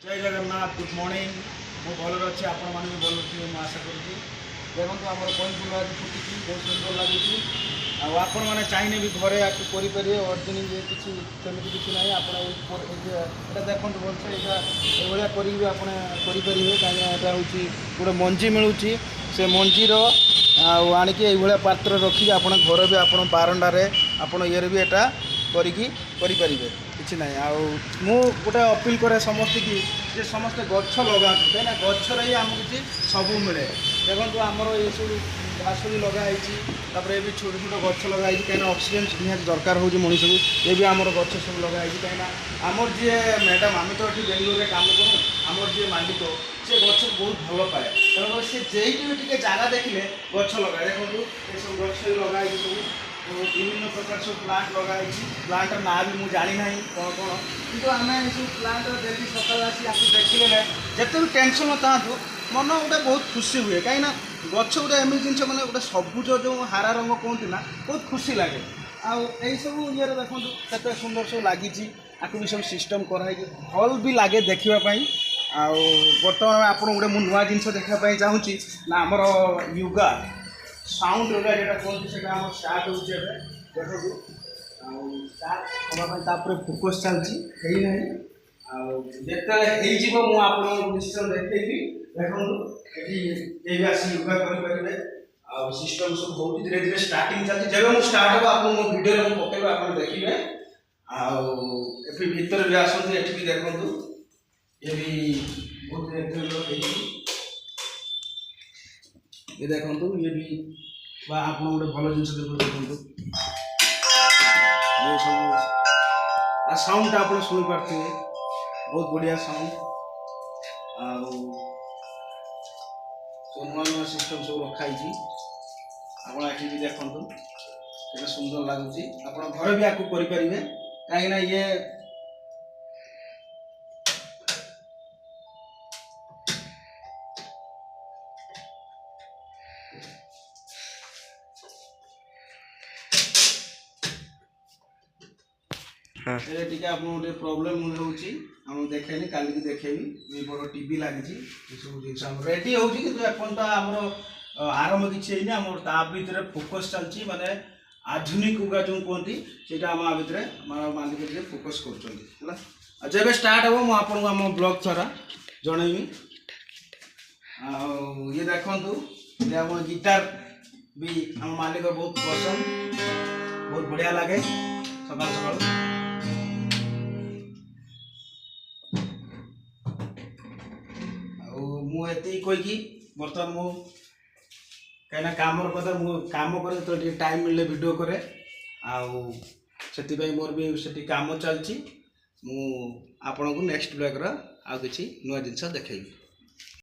जय Jagannath good morning मु भल अच्छे आपण मैंने भी भल अच्छे मुझे आशा करुँगी देखो आम कईं फुल आज फुटी बहुत सुंदर लगुच आपण मैंने चाहिए भी घरे या करेंगे अर्जिनिंग किसी सेमती किसी ना आप देखो भलसे यहाँ करेंगे आपरे कहीं हूँ गोटे मंजी मिलूँ से मंजीर आणिकी ये पात्र रखिए आप घर भी आप बारंडारे आप ये भी यहाँ करें किसी ना आउ गोटे अपील करे समस्त की जे समस्त गछ लगा कहीं गचर ही आमको किसी सब मिले देखो आमर ये सब घास भी लगाई ये छोट छोट गछ लगाई कहीं ऑक्सीजन निहाती दरकार हो मनीष को ये भी आमर गछ सब लगाई कहीं आमर जी मैडम आम तो ये बेंगलोर में काम करूँ आमर जी मालिक से गच बहुत भल पाए तेणु सी जेटी भी जगह देखिले गछ लगाए देखो ये सब गछ लगाई सब विभिन्न प्रकार सब प्लांट लगाई प्लांटर ना भी मुझे जानी ना कौन कौन कितु आम सब प्लांट डेली सकाल आसी देखिले ना जिते भी टेंशन न था मन गोटे बहुत खुशी हुए कहीं गछ गोटे एमती जिन मैंने गोटे सबुज जो हारा रंग कहते ना बहुत खुशी लगे आई सब ये देखो केते सुंदर सब लगी आपको भी सब सिस्टम कराई भल भी लगे देखापी बर्तमान आप गोटे मुझे नुआ जिन देखापी चाहूँगी ना आमर योगा साउंड योगा जो कहते हैं आम स्टार्ट हो देखो स्टार्ट फोकस चलती जिते हो निश्चय देखी देखो ये आस योगा करेंगे सिस्टम सब हो धीरे धीरे स्टार्टिंग चलती जब मुझे स्टार्ट हो आप वीडियो में पकेबे आप देखिए आगे भीतर भी आसती ये भी देखो ये भी बहुत ये देखो ये भी आप गोटे भल जिन देखो ये सब साउंड आप शुणी पारे बहुत बढ़िया साउंड नुआ नुआ सिस्टम सब रखाई आप भी देखो केते सुंदर लगुच आप घर भी आपको करेंगे कहीं ये टी आप प्रोब्लेम होम देखेनि काली की देखेबी बड़ टीवी लगी सब जिन रेडी होमर आरंभ किसी भर फोकस चलती माने आधुनिक उगा जो कहती से भितर मालिक फोकस कर जब स्टार्ट हम आपको आम ब्लॉग द्वारा जनइबी ये देखु ये आम गिटार भी आम मालिक बहुत पसंद बहुत बढ़िया लगे सकाल सकाल मुझे कहीकि बर्तमान मु कहीं काम कथा काम करे तो टाइम मिले वीडियो करे से मोर भी से काम चलती मु आपन को नेक्स्ट ब्लॉग रा आ किसी नुआ जिनस देखैबी।